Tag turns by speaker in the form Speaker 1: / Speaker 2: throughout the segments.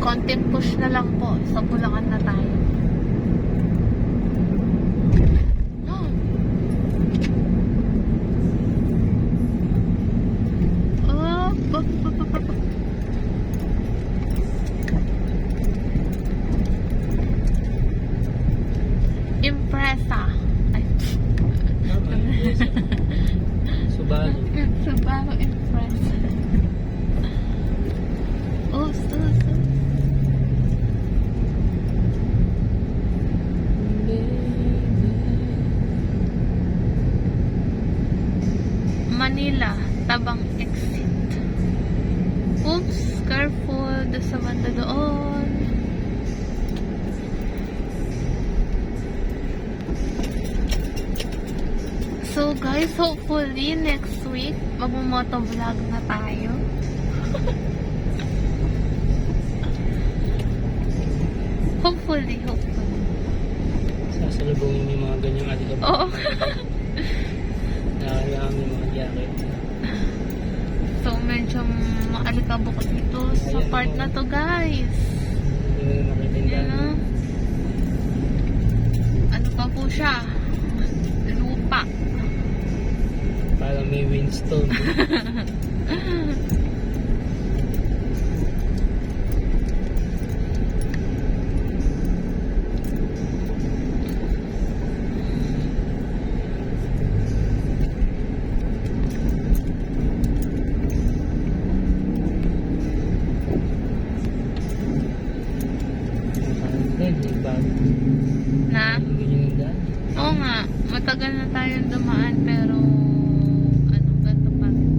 Speaker 1: Konting push na lang po. Sa Bulacan na tayo. Impresa. Ay.
Speaker 2: Subaru.
Speaker 1: Subaru Impresa. Oh, so. Manila, Tabang exit. Oops, careful. Doon sa banda doon. So guys, hopefully next week magmo-motovlog na tayo. Hopefully.
Speaker 2: Sasalubungin yung mga ganyang alikabok.
Speaker 1: Oo.
Speaker 2: Nakakayaan yung mga jacket.
Speaker 1: So medyo maalikabok dito sa
Speaker 2: Ayan,
Speaker 1: part na to, guys.
Speaker 2: Hindi mo na makita yung
Speaker 1: Ayan,
Speaker 2: daan.
Speaker 1: oh. Ano pa po siya? Lupa.
Speaker 2: Parang may windstorm.
Speaker 1: Na? Oo nga, matagal na tayong dumaan pero ganito pa rin.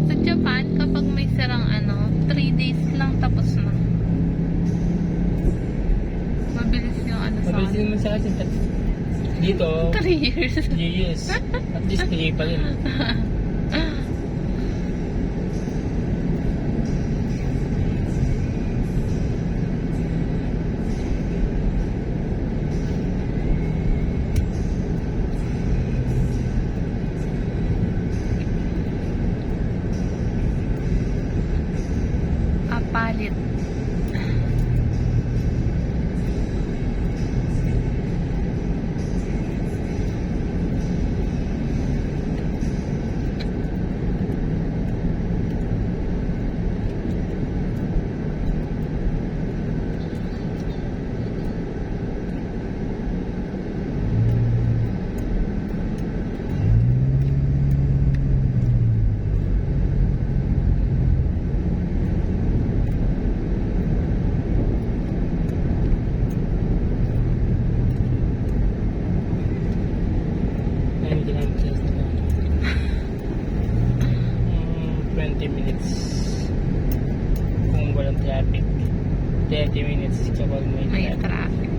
Speaker 1: Sa Japan, kapag may sirang 3 days lang tapos na. Mabilis yung sa
Speaker 2: Mabilis din naman sa atin. Dito,
Speaker 1: 3 years.
Speaker 2: 3 years. At least 3 pa rin.
Speaker 1: Palit. Kung walang traffic, 30 minutes kapag may Traffic.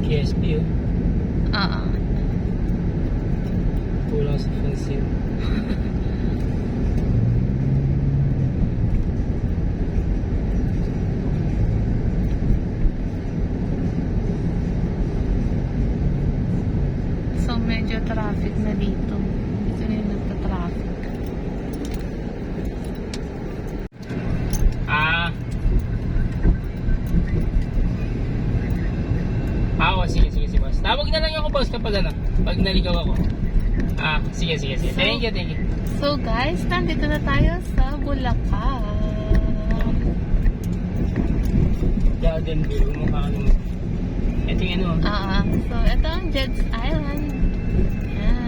Speaker 2: KSP yun.
Speaker 1: Oo.
Speaker 2: Kulang sa fancy.
Speaker 1: So medyo traffic na dito. Dito na yung nagta-traffic.
Speaker 2: Sige boss. Tawag na lang ako boss kapag pag naligaw ako. Sige. Thank you.
Speaker 1: So guys, nandito na tayo sa Bulacan.
Speaker 2: Garden view, mukha ito yung
Speaker 1: So ito ang Jed's Island.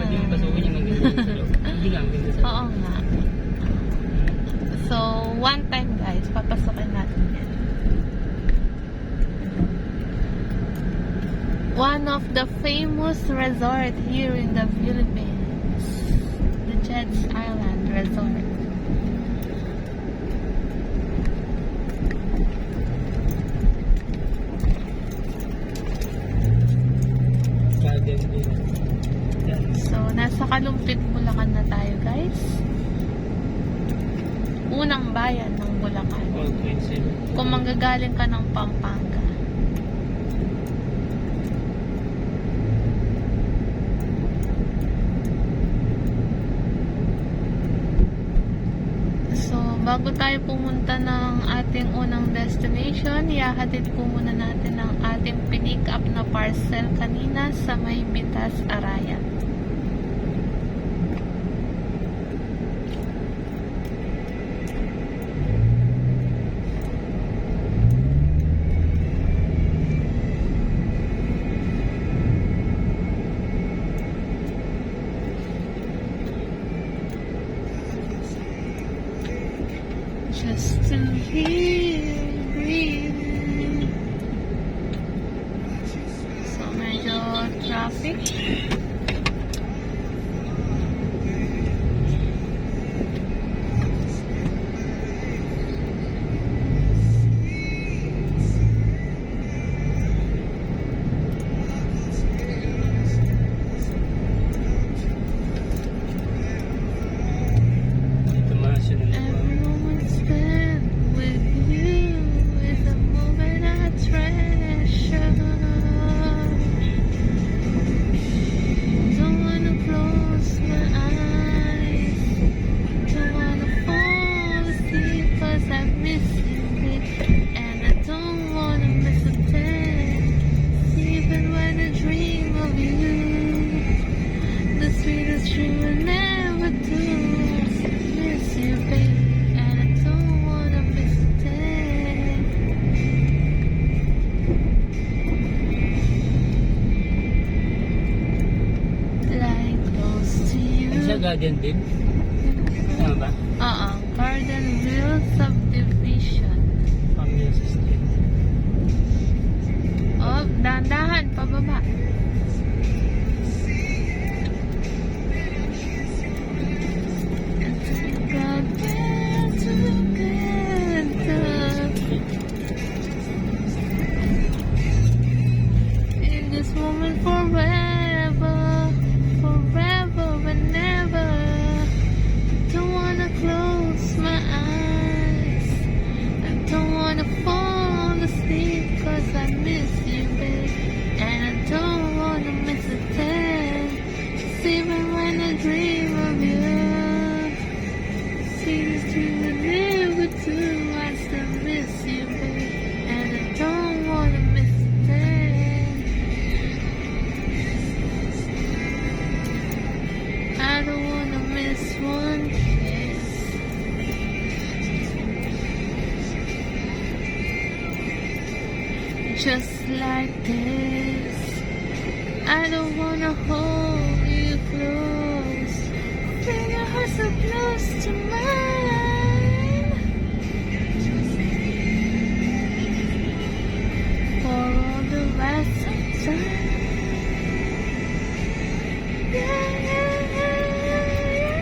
Speaker 2: Pwede yung pasukin yung nagagawin sa loob. Hindi lang, ganda sa loob.
Speaker 1: Oo nga. So, one time guys, papasokin natin yan. One of the famous resort here in the Philippines. The Jed's Island Resort.
Speaker 2: Garden view. Yan.
Speaker 1: So, nasa Kalumpit, Bulacan na tayo, guys. Unang bayan ng Bulacan.
Speaker 2: Okay, sige.
Speaker 1: Kung manggagaling ka ng Pampanga. So, bago tayo pumunta ng ating unang destination, ihahatid po muna natin ang ating pinick up na parcel kanina sa may Bitas, Arayat. Just to hear breathing. So, medyo traffic.
Speaker 2: Dito masya na lang.
Speaker 1: Every moment spent with you is a moment I treasure. Don't wanna close my eyes. Don't wanna fall asleep 'cause I miss you, babe. And I don't wanna miss a day. Even when I dream of you, the sweetest dream will never do. Miss you, baby, and I don't wanna miss a day. Lying close to you.
Speaker 2: Ano siya, Guardian din? Ano ba?
Speaker 1: Gardenville Subdivision.
Speaker 2: Family Assistant.
Speaker 1: Oh, dahan-dahan, pababa. In this moment forever, forever and never. Don't wanna close my eyes. I don't wanna fall asleep 'cause I miss you, babe. And I don't wanna miss a day. Even when I dream of you. See this dream will never do. I still miss you, babe. And I don't wanna miss a day. I don't wanna miss one kiss. Just like this. I don't wanna hold you close. Feel your heart so close to mine. For all the rest of time. Yeah, yeah, yeah, yeah.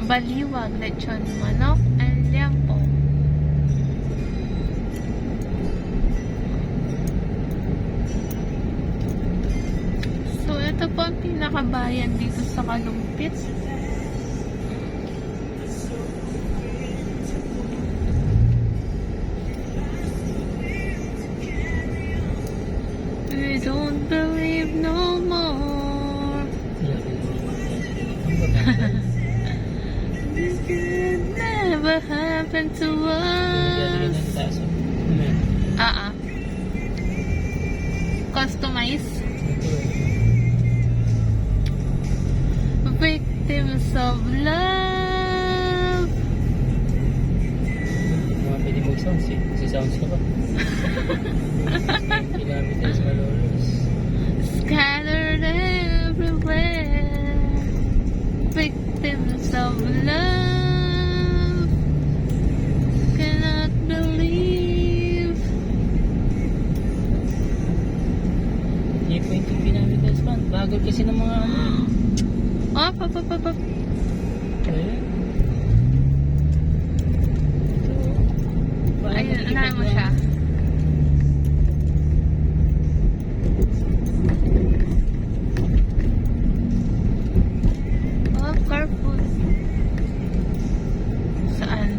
Speaker 1: Baliwag, lechon manok, and liampo. So, ito po ang pinakabayan dito sa Kalumpit. I don't believe no more. This could never happen to us. Customize. Victims of love.
Speaker 2: Mga pwede mag-sounds eh. Kasi sounds ka ba? Ginamit tayo sa malolos.
Speaker 1: Scattered everywhere. Victims of love. Cannot believe.
Speaker 2: 3.2 kilometers pa. Bagal kasi ng mga ano.
Speaker 1: Oh, pa.
Speaker 2: Ayun.
Speaker 1: Ayun, unahan mo siya. Oh, careful. Saan?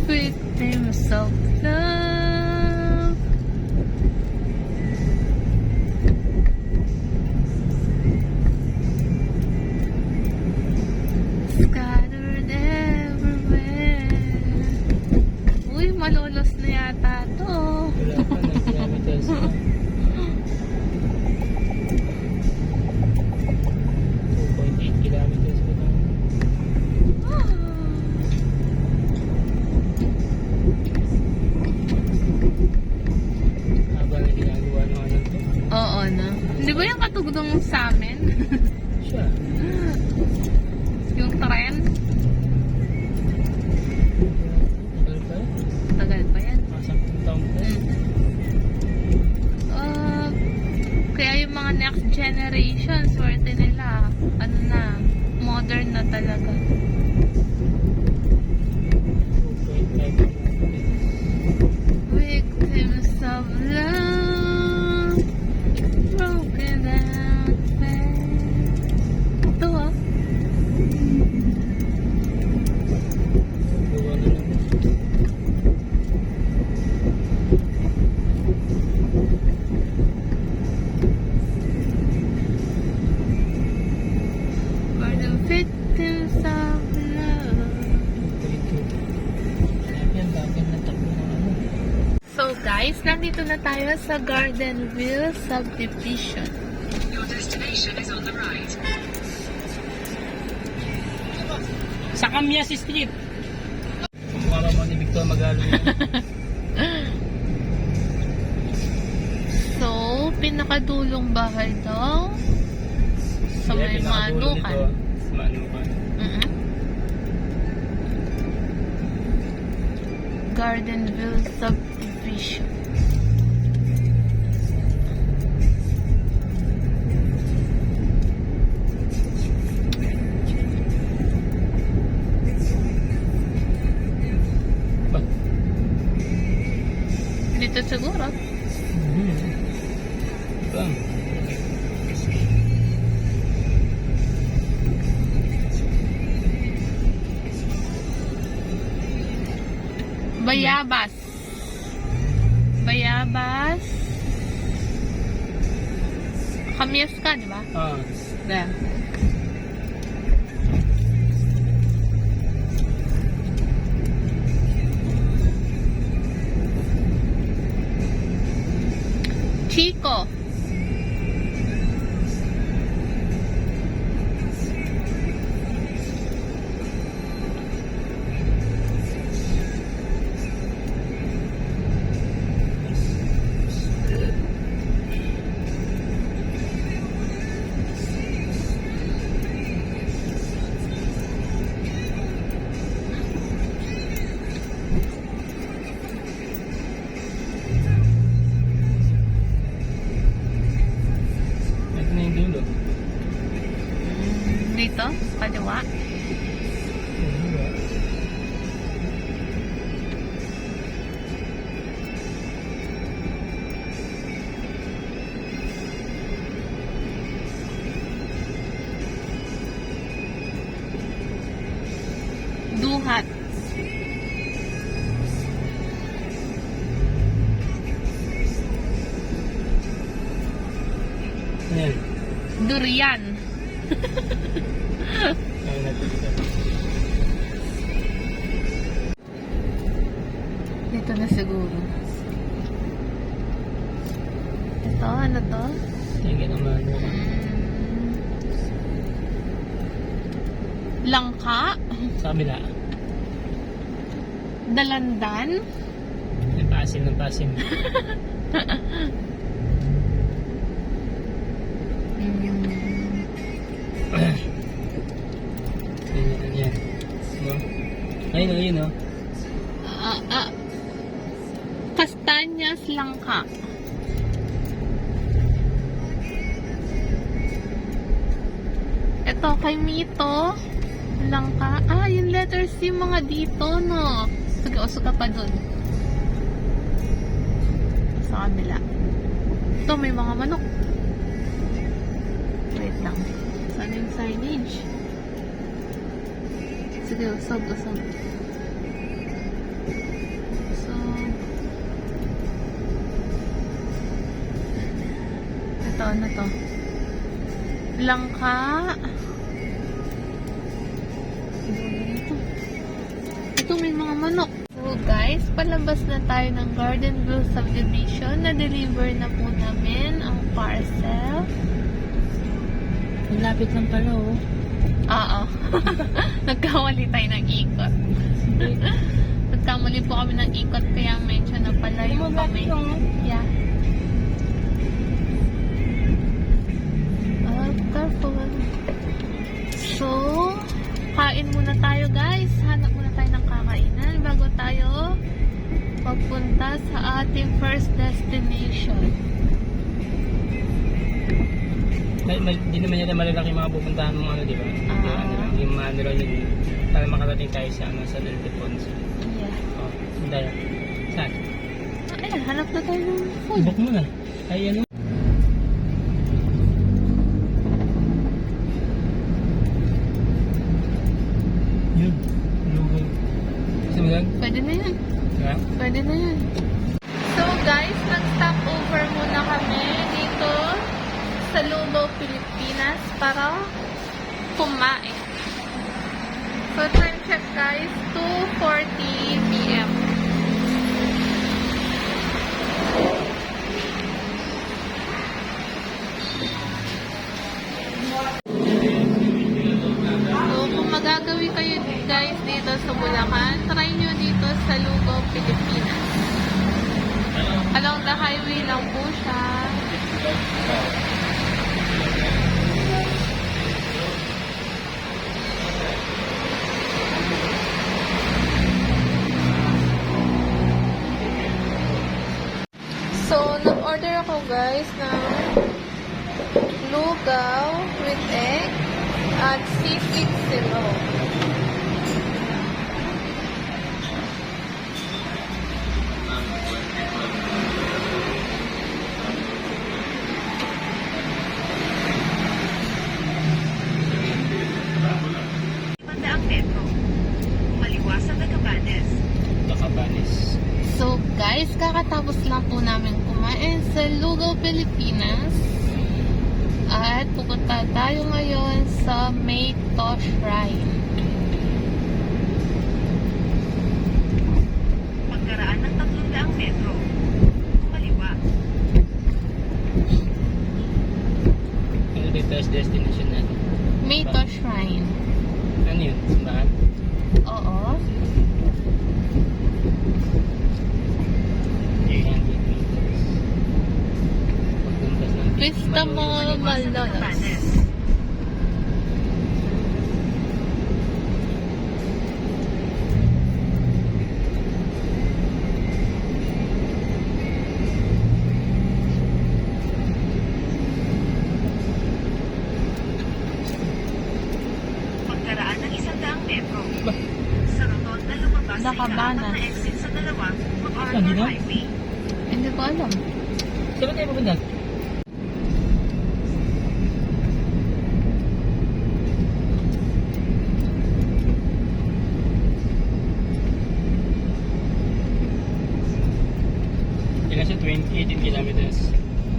Speaker 1: Victims of love. Scattered everywhere. Uy, malolos na yata to.
Speaker 2: Wala pa ng kilometers pa. 2.8 kilometers pa lang. Haba na ginagawa ng ano to.
Speaker 1: Oo na. Hindi ba yung katugdong sa amin?
Speaker 2: Siya.
Speaker 1: Yung tren?
Speaker 2: Tagal pa yun.
Speaker 1: Tagal pa yan.
Speaker 2: Mga 10 taon pa yun.
Speaker 1: Kaya yung mga next generation, swerte nila. Ano na, modern na talaga.
Speaker 2: 2.5
Speaker 1: Victims of love, broken down faith. Ito ah.
Speaker 2: gawa na lang.
Speaker 1: For the victims of love.
Speaker 2: 2.2. Yan, bakit natakbo ng ano.
Speaker 1: So guys, nandito na tayo sa Gardenville Subdivision.
Speaker 3: Your destination is on the right.
Speaker 2: Sa Camias Street. Mukha mo ni Victor Magalo yan.
Speaker 1: So, pinakadulong bahay daw sa
Speaker 2: Kaya
Speaker 1: may
Speaker 2: pinakadulo nito,
Speaker 1: Manukan.
Speaker 2: sa Manukan.
Speaker 1: Gardenville Subdivision.
Speaker 2: Ba?
Speaker 1: Dito siguro.
Speaker 2: Bang.
Speaker 1: Bayabas. Bayabas. Kamias ka, di ba?
Speaker 2: Ah,
Speaker 1: There. Chico.
Speaker 2: ito na yung dulo.
Speaker 1: Dito, kaliwa. Duhat.
Speaker 2: Ayan.
Speaker 1: Durian.
Speaker 2: Ayan natin dito.
Speaker 1: Dito na siguro. Ito, ano to?
Speaker 2: Tingin naman.
Speaker 1: Langka.
Speaker 2: Sa kabila.
Speaker 1: Dalandan.
Speaker 2: Yung tayo Paasin ng paasin. Yan. No? Ayun, ayun, no?
Speaker 1: Castañas Langka. Ito kay Mito Langka. Ah, yung letters yung mga dito, no? Sige, usok ka pa dun. Sa kabila. Ito, may mga manok. Wait lang. Saan yung signage? Sige, usog, usog. Usog. Ito, ano to? Langka. Ito, may mga manok. So guys, palabas na tayo ng Gardenville Subdivision. Na-deliver na po namin ang parcel.
Speaker 2: Malapit lang pala, oh.
Speaker 1: Oo. Nagkamali tayo ng ikot. Nagkamali po kami ng ikot kaya medyo napalayo kami. Yeah. Careful. So, kain muna tayo guys. Hanap muna tayo ng kakainan bago tayo magpunta sa ating first destination.
Speaker 2: Hindi naman yun malalaki mga pupuntahan mo ano, di ba? Yung mga ano lang yun, para makarating tayo sa ano, sa Del Ponce.
Speaker 1: Yeah.
Speaker 2: Oh, sandaya. Saan?
Speaker 1: Ayan, hanap na tayo ng food.
Speaker 2: Book mo na. Ay, ano? Yun. Logo. Gusto mo yan?
Speaker 1: Pwede na yan.
Speaker 2: Ha?
Speaker 1: Pwede na yan. So guys, nag-stop over muna kami dito sa Lubao, Pilipinas para kumain. So time check guys, 2:40 PM. So kung magagawi kayo guys dito sa Bulacan, try nyo dito sa Lubao, Pilipinas. Along the highway lang po siya. So, nag-order ako guys ng lugaw with egg at sisig silog.
Speaker 3: Mandaang Metro. Maliwa sa Tagabanes.
Speaker 2: Takabanes.
Speaker 1: So guys, kakatapos lang po namin kumain sa Lugao, Pilipinas. At pupunta tayo ngayon sa Mayto Shrine.
Speaker 3: Pagkaraan ng 300 metro. Maliwa.
Speaker 2: Ano ba yung first destination natin?
Speaker 1: Mayto Shrine.
Speaker 2: Ano yun? Simbahan?
Speaker 1: Oo. Vista Mall, Malolos.
Speaker 3: Pagkaraan ng 100 metro. Sa rotonda lumabas sa
Speaker 1: Nakabanas.
Speaker 3: ikaapat na exit sa dalawa,
Speaker 2: Lagi
Speaker 3: mag-Arbor
Speaker 2: na?
Speaker 3: Highway.
Speaker 1: Hindi ko alam.
Speaker 2: Saan ba tayo pupunta? Ilan siya? 18 kilometers.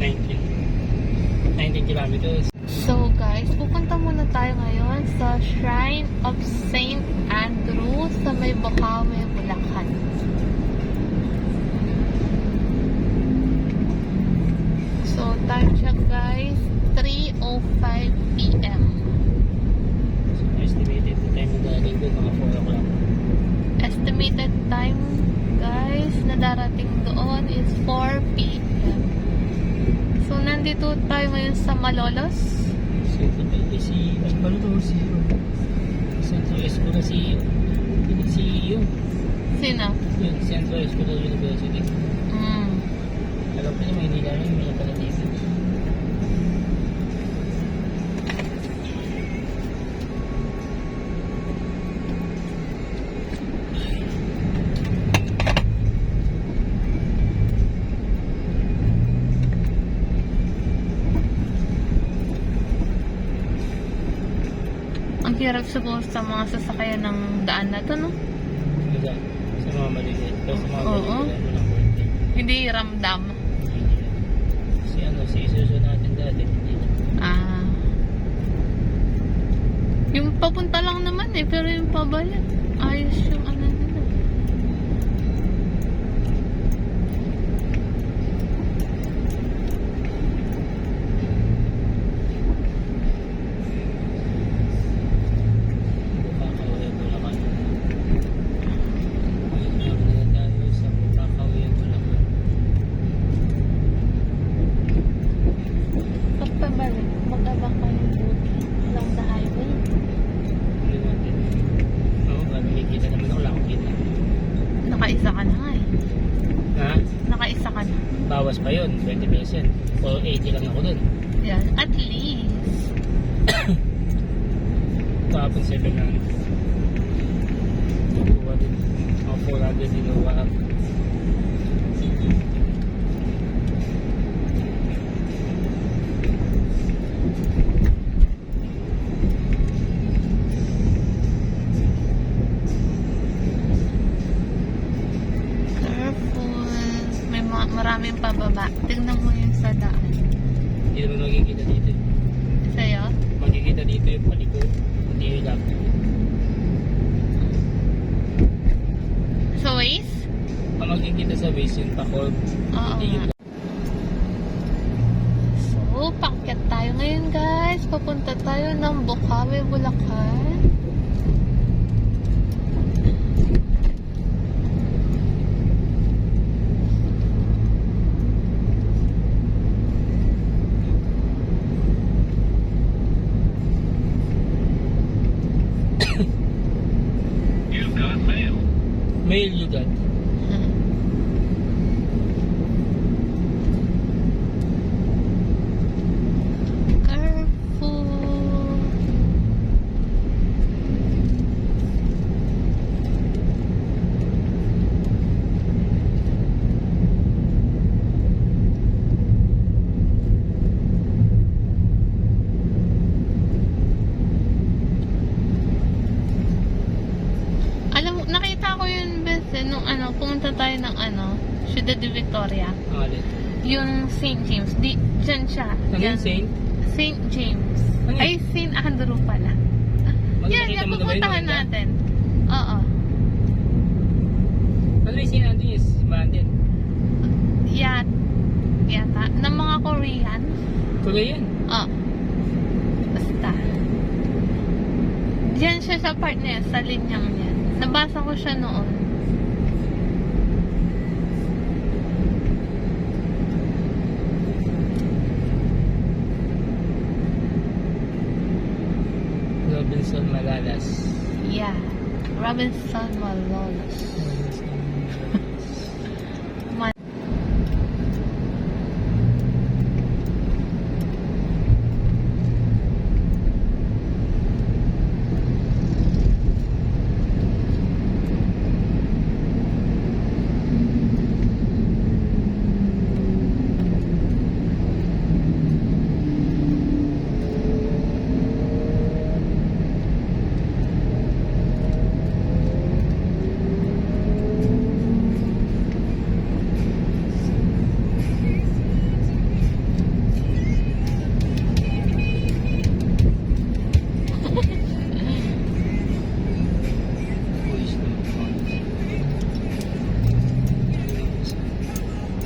Speaker 2: 19 kilometers.
Speaker 1: So guys, pupunta muna tayo ngayon sa Shrine of Saint Andrew sa may Bocaue, Bulacan. So time check guys, 3:05 PM.
Speaker 2: So, estimated the time na darating doon, mga 4 o'clock.
Speaker 1: Estimated time guys na darating doon nandito tayo ngayon sa Malolos.
Speaker 2: Ano to? Central Escolar yung
Speaker 1: Sino?
Speaker 2: Central Escolar University. Alam ko niya, Maynila rin, may pala dito.
Speaker 1: Ang hirap siguro sa mga sasakyan ng daan na to, no?
Speaker 2: Diyan, sa mga maliliit. Pero sa mga
Speaker 1: Oo.
Speaker 2: maliliit, walang konti.
Speaker 1: Hindi ramdam.
Speaker 2: Si Isuzu natin dati, hindi na.
Speaker 1: Ah. Yung papunta lang naman eh, pero yung pabalik, ayos yung ano nila.
Speaker 2: Bukakaw, Bulacan. Ayun na tayo sa Bukakaw, Bulacan.
Speaker 1: Pag pabalik, mag-abang ka ng buti along the highway.
Speaker 2: Hindi natin. Oo, may kita naman ako, wala akong kita.
Speaker 1: Nakaisa ka na nga eh.
Speaker 2: Ha?
Speaker 1: Nakaisa ka na.
Speaker 2: Bawas pa yun, 20 pesos. O 80 lang ako dun.
Speaker 1: Yan, at least.
Speaker 2: Kahapon 7 lang. Kukuha din. Mga 400 din ako.
Speaker 1: Careful. May maraming pababa. Tignan mo yung sa daan.
Speaker 2: Hindi naman magkikita dito.
Speaker 1: Sa'yo?
Speaker 2: Magkikita dito yung paliko. Hindi yung lap.
Speaker 1: Sa Waze?
Speaker 2: Ang magkikita sa base yung takod.
Speaker 1: Oo
Speaker 2: Hindi
Speaker 1: nga.
Speaker 2: yung
Speaker 1: So, pakyat tayo ngayon guys. Papunta tayo ng Bukawi, Bulacan.
Speaker 3: You've got mail.
Speaker 2: mail you got.
Speaker 1: Careful. Alam mo, nakita ko yun best eh, nung ano, pumunta tayo ng ano, Ciudad de Victoria.
Speaker 2: Ang alin.
Speaker 1: Yung St. James. Dyan siya.
Speaker 2: Ano
Speaker 1: Yan.
Speaker 2: yung Saint?
Speaker 1: St. James.
Speaker 2: Ano yun?
Speaker 1: Ay, St. Andrew pala. Yan,
Speaker 2: Magkakita
Speaker 1: yan,
Speaker 2: mo na ba yun?
Speaker 1: pupuntahan
Speaker 2: Maganda?
Speaker 1: natin. Oo.
Speaker 2: Ano yung Saint Anthony? Simbahan din.
Speaker 1: Yata. Ng mga Korean.
Speaker 2: Korean.
Speaker 1: Oo. Basta. Diyan siya sa part na yan, sa linyang yan. Nabasa ko siya noon.
Speaker 2: Robinson Malalas.
Speaker 1: Yeah. Robinson Malolos. Man.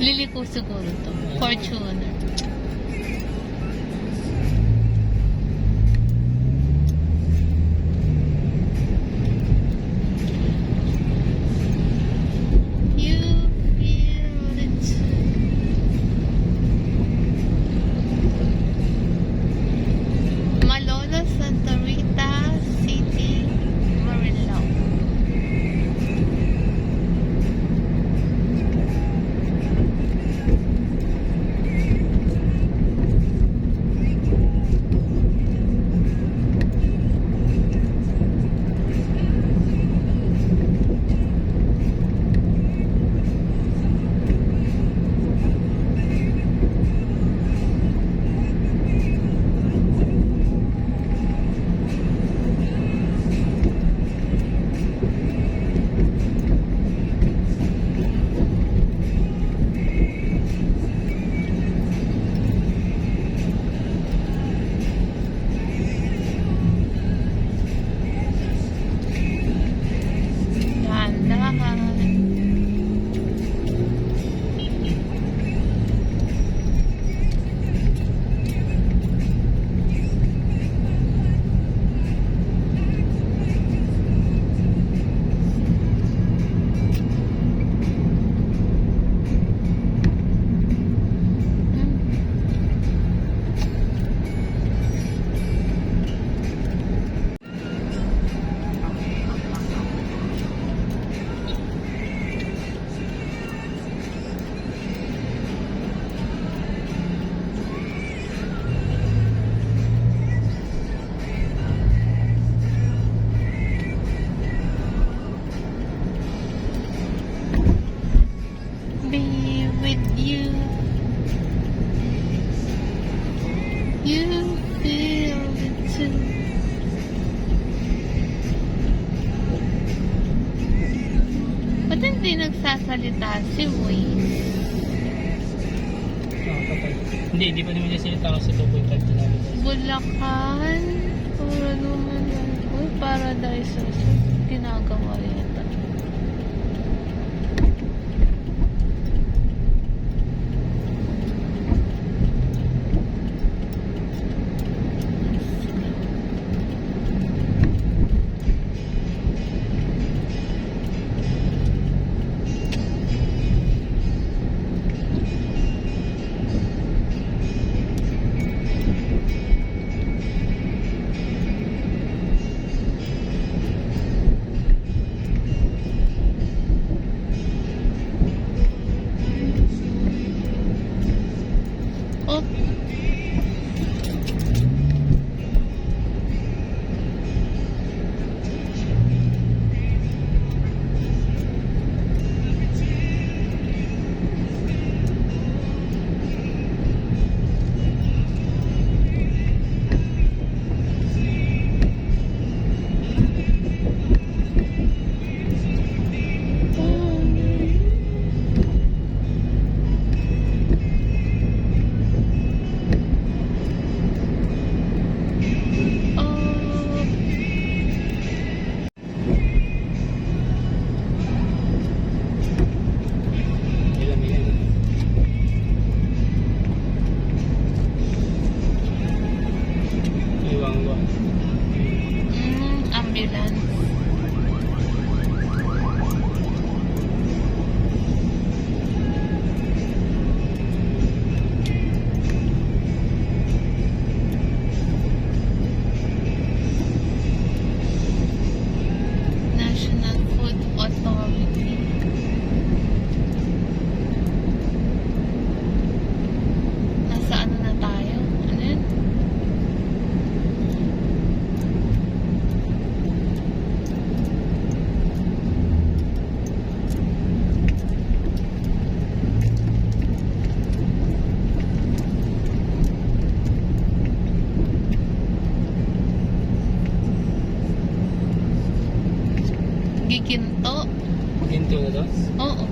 Speaker 1: Liliko siguro to. Fortuner. You feel it. nagsasalita si Waze.
Speaker 2: Patay. Hindi pa naman nasalita kasi 2.5 kilometers.
Speaker 1: Bulacan. Para naman yan. Uy, Paradise Resort. Ginagawa yata. Oh,
Speaker 2: Ilan yan? Iwang ko.
Speaker 1: ambulance. National Food Authority. Nasa ano na tayo? Ano yun? Giginto?
Speaker 2: Ginto na to?
Speaker 1: Oo.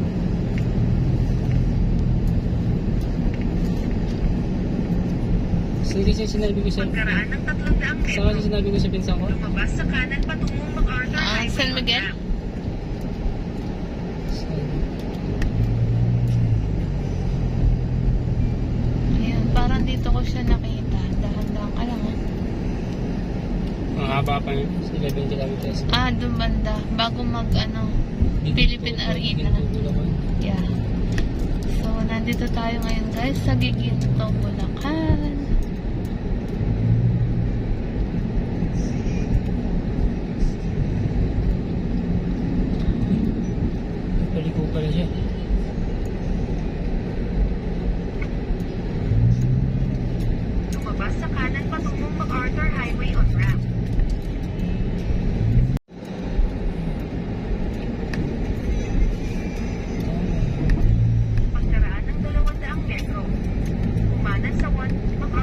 Speaker 2: Sige siya sinabi ko sa...
Speaker 3: Pagkaraan ng 300
Speaker 2: Saan kasi
Speaker 3: metro,
Speaker 2: sinabi ko sa pinsan ko?
Speaker 3: lumabas sa kanan patungong MacArthur Highway
Speaker 1: San
Speaker 3: on
Speaker 1: Miguel?
Speaker 3: ramp.
Speaker 1: Ayan, parang dito ko siya nakita. Dahan-dahan ka lang, ah.
Speaker 2: Ang haba pa yun. 11 kilometers.
Speaker 1: Ah, doon banda. Bago mag, ano, Philippine Arena. Yeah. So, nandito tayo ngayon, guys, sa Giginto, Bulacan.
Speaker 2: Paliko pala siya.
Speaker 3: Lumabas sa kanan patungong MacArthur Highway on ramp. Pagkaraan ng 200 metro, kumanan sa 1 MacArthur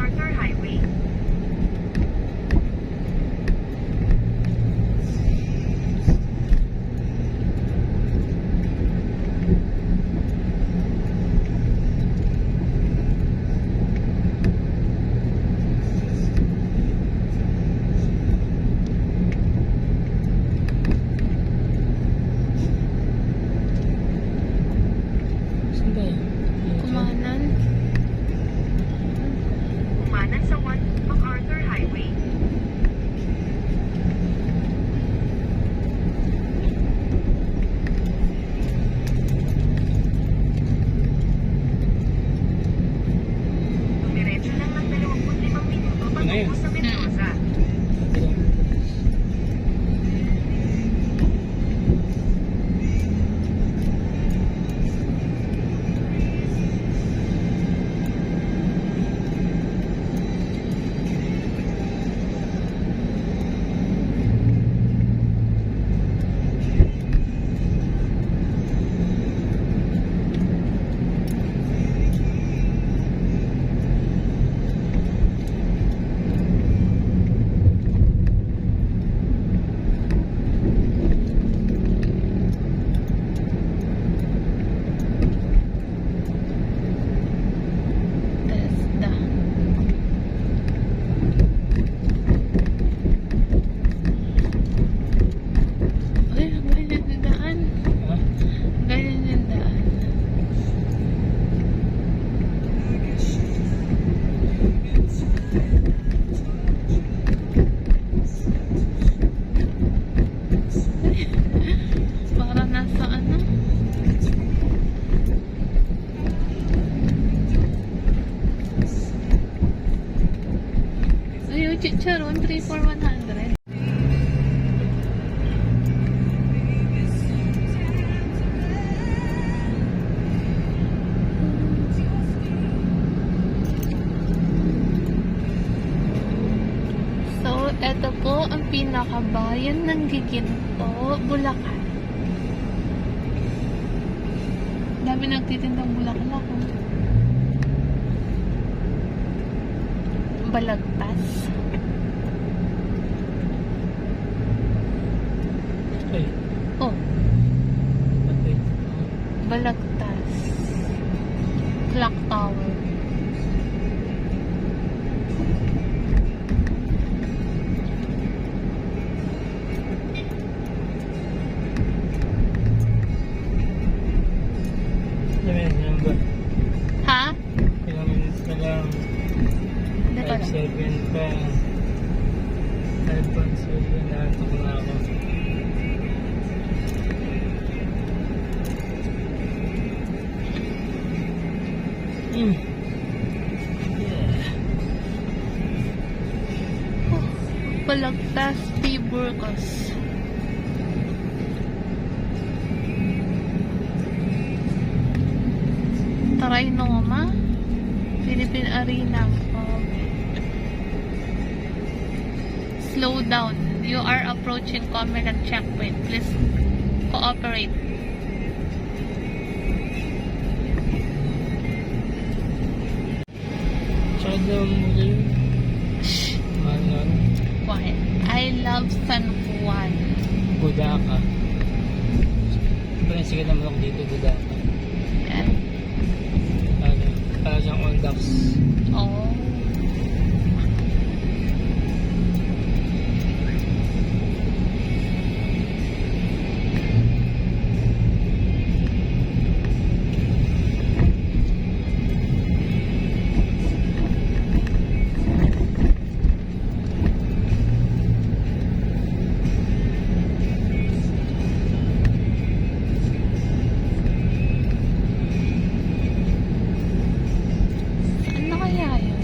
Speaker 1: chicharon, 3 for 100. So, eto po ang pinakabayan ng Giginto, Bulacan. Dami nagtitindang bulaklak. Balagtas.
Speaker 2: Ay,
Speaker 1: Oh,
Speaker 2: okay.
Speaker 1: Balagtas. Clock Tower.
Speaker 2: Yan ba?
Speaker 1: Ha?
Speaker 2: Ilang minutes na lang.
Speaker 1: Hindi pa lang.
Speaker 2: 5-7 pa. 5-7 na. Ito na ako.
Speaker 1: Balagtas, Tiburcos. Trinoma, Philippine Arena. Slow down. You are approaching Comelec checkpoint. Please cooperate.
Speaker 2: Shadow muli. Manon.
Speaker 1: Quiet. I love San Juan.
Speaker 2: Budaka. Parang sige naman ako dito, Budaka.
Speaker 1: Yan.
Speaker 2: Para siyang Ondax.
Speaker 1: Oh. Ano kaya yun?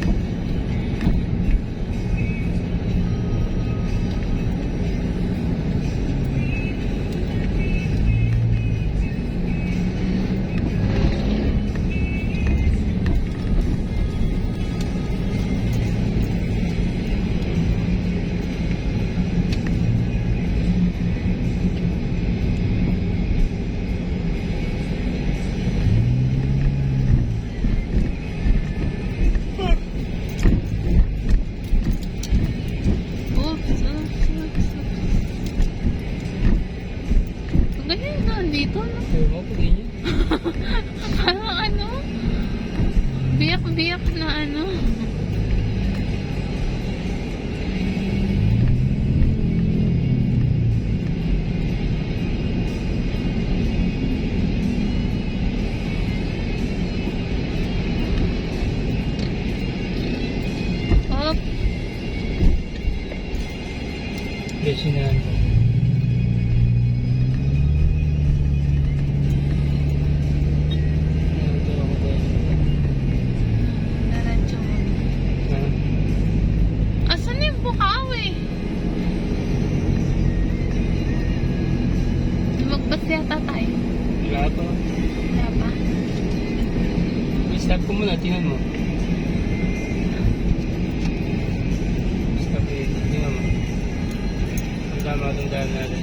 Speaker 1: Oops. Ganyan na dito, no?
Speaker 2: Sabi mo, pag ganyan.
Speaker 1: Parang ano? Biyak-biyak na ano? Oh,
Speaker 2: Desinahan ko. Ito ako dahil.
Speaker 1: diretso mo. Asan yung Bukawi? Magbas yata tayo.
Speaker 2: Wala pa.
Speaker 1: Wala pa?
Speaker 2: Stop ko muna, tingnan mo. Stop eh, tingnan mo. Ang tama itong daan natin.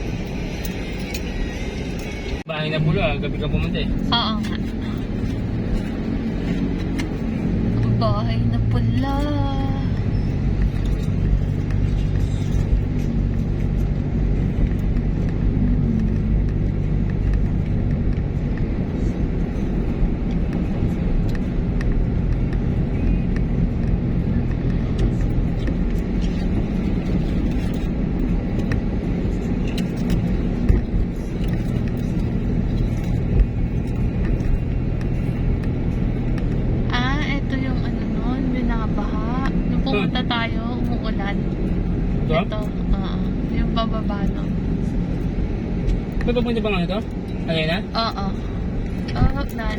Speaker 2: Bahay na pulo ah, gabi ka pumunta eh.
Speaker 1: Oo nga. Bahay na pula. Ito yung ano nun, yung nakabaha. Nung pumunta tayo, umuulan.
Speaker 2: Ito?
Speaker 1: Ito, oo. Yung bababa no.
Speaker 2: May papunta ba nga ito? Alay na?
Speaker 1: Oo. Oh, dandan.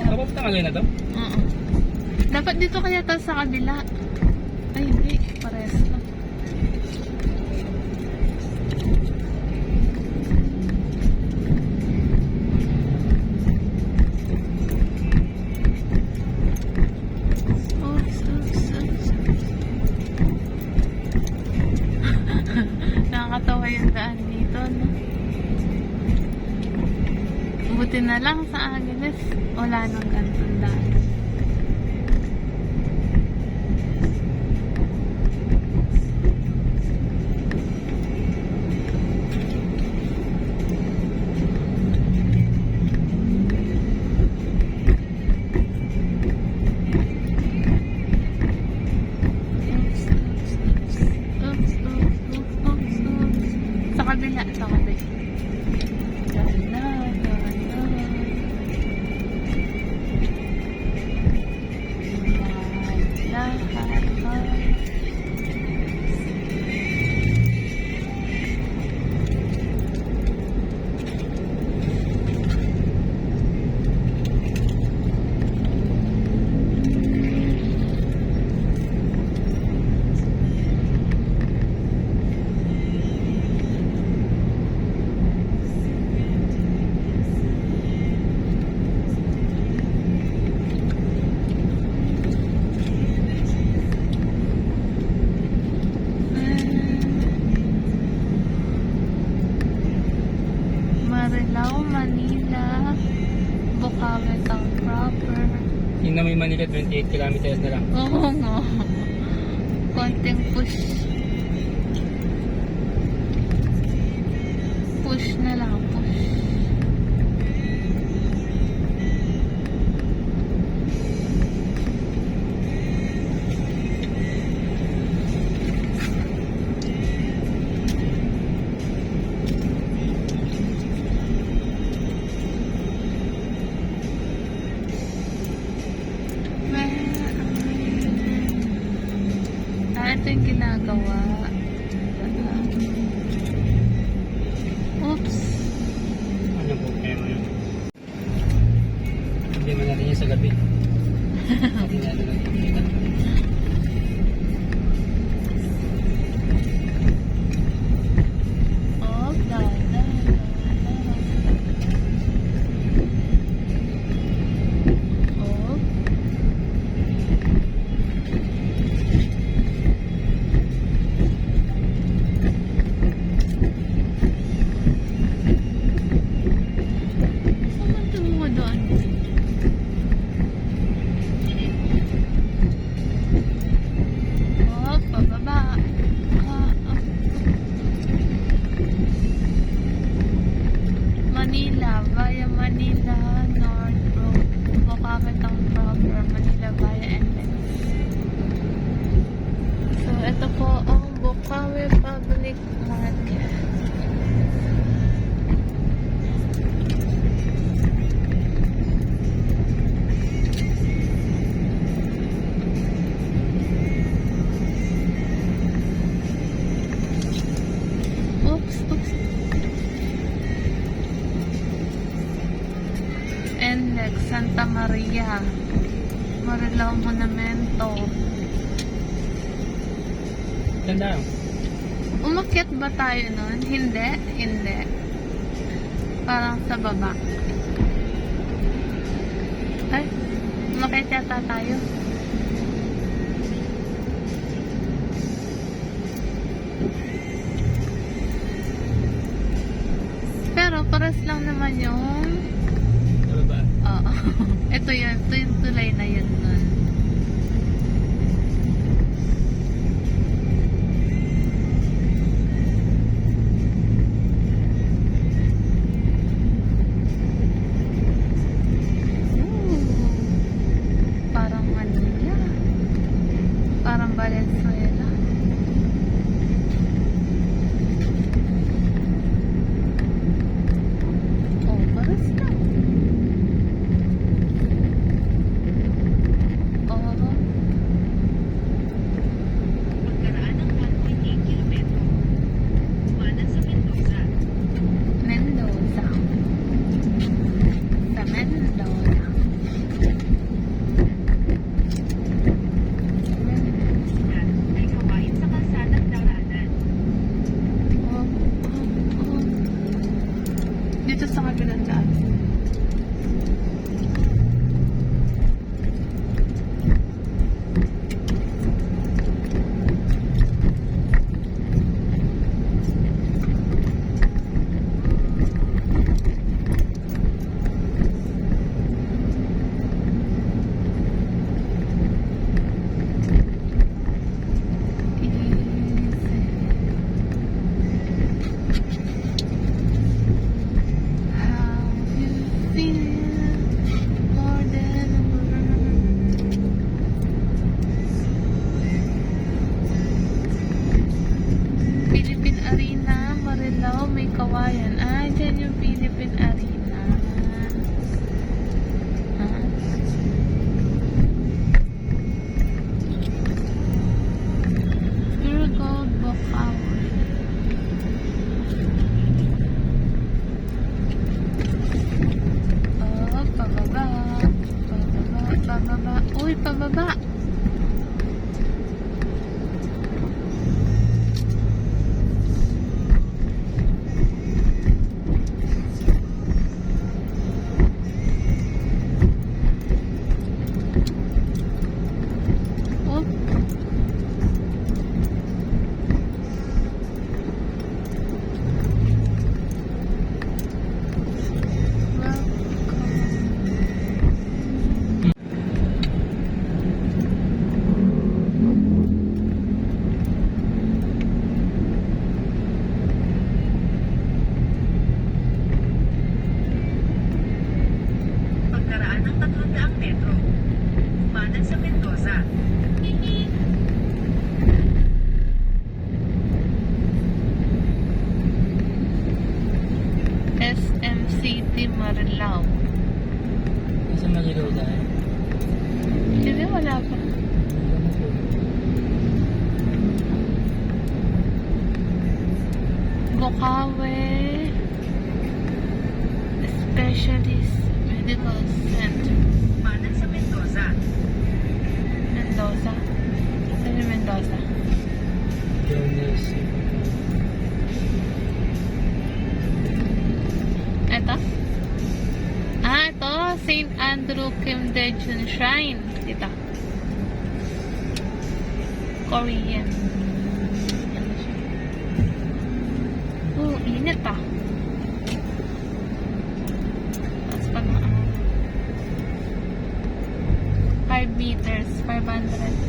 Speaker 2: Papunta nga alay na to?
Speaker 1: Oo. Dapat dito kaya tayo sa kabila. Ay, hindi. Parehas lang. Oops, oops, oops. Nakakatawa yung daan dito, no? Buti na lang sa Agnes, wala nang ganitong daan. Oops, oops, oops. Oops, oops, oops, oops, oops. Sa kabila, sa kabila. Gala, gala. Marilao, Manila, Bukawi Town proper.
Speaker 2: Yung na may Manila, 28 kilometers na lang.
Speaker 1: Oo nga. Konting push. Push na lang, push. Ito yung ginagawa. Oops.
Speaker 2: Ano po, kaya mo yun? Hindi man natin yan sa gabi. Hindi natin nakikita.
Speaker 1: Oh, dada. Oh. Saan tungo doon? Oh, pababa. Manila, via Manila, North Road, Bukawi Town proper, Manila via NS. So, ito po ang Bukawi Public Market. Oops, oops. NLEX, Santa Maria, Marilao Monumento.
Speaker 2: Ganda lang.
Speaker 1: Umakyat ba tayo nun? Hindi, hindi. Parang sa baba. Ay, umakyat yata tayo. Pero paras lang naman yung
Speaker 2: Sa baba.
Speaker 1: oo. Ito yun, ito yung tulay na yun nun. Ooh, parang Manila. Parang Valenzuela. Oh, paras lang. Oh,
Speaker 3: Pagkaraan ng 1.8 kilometro. Kumanan sa Mendoza.
Speaker 1: Mendoza. Sa Mendoza. Mendoza. baba. Oh.
Speaker 3: Pagkaraan ng 300 metro, umanan sa Mendoza.
Speaker 1: SM City Marilao.
Speaker 2: Nasa Manilaw tayo.
Speaker 1: Hindi, wala pa. Bukawe Specialist Medical Center.
Speaker 3: Umanan sa Mendoza.
Speaker 1: Mendoza. Saan yung Mendoza?
Speaker 2: Jonas.
Speaker 1: Ito? Ah, ito. St. Andrew Kim Dae-jun Shrine. Dito. Korean. Ano siya? Oh, init ah. Taas pa na 5 meters. 500 meters.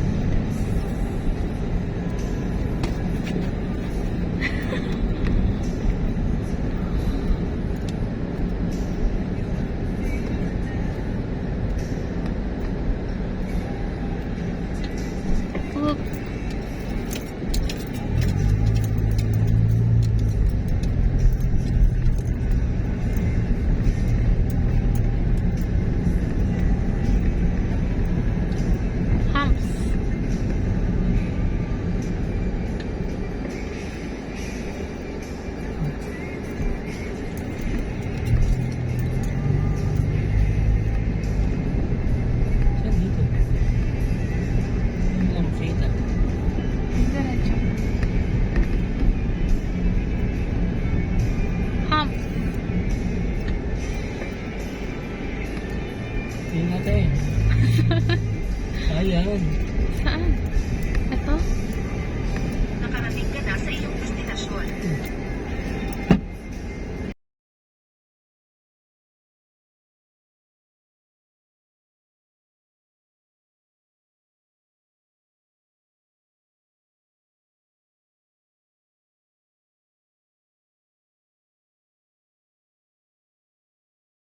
Speaker 1: Oop. Humps.
Speaker 2: Saan dito? Hindi lang makita.
Speaker 1: Diretso. Hump.
Speaker 2: Tingnan natin. Ayan.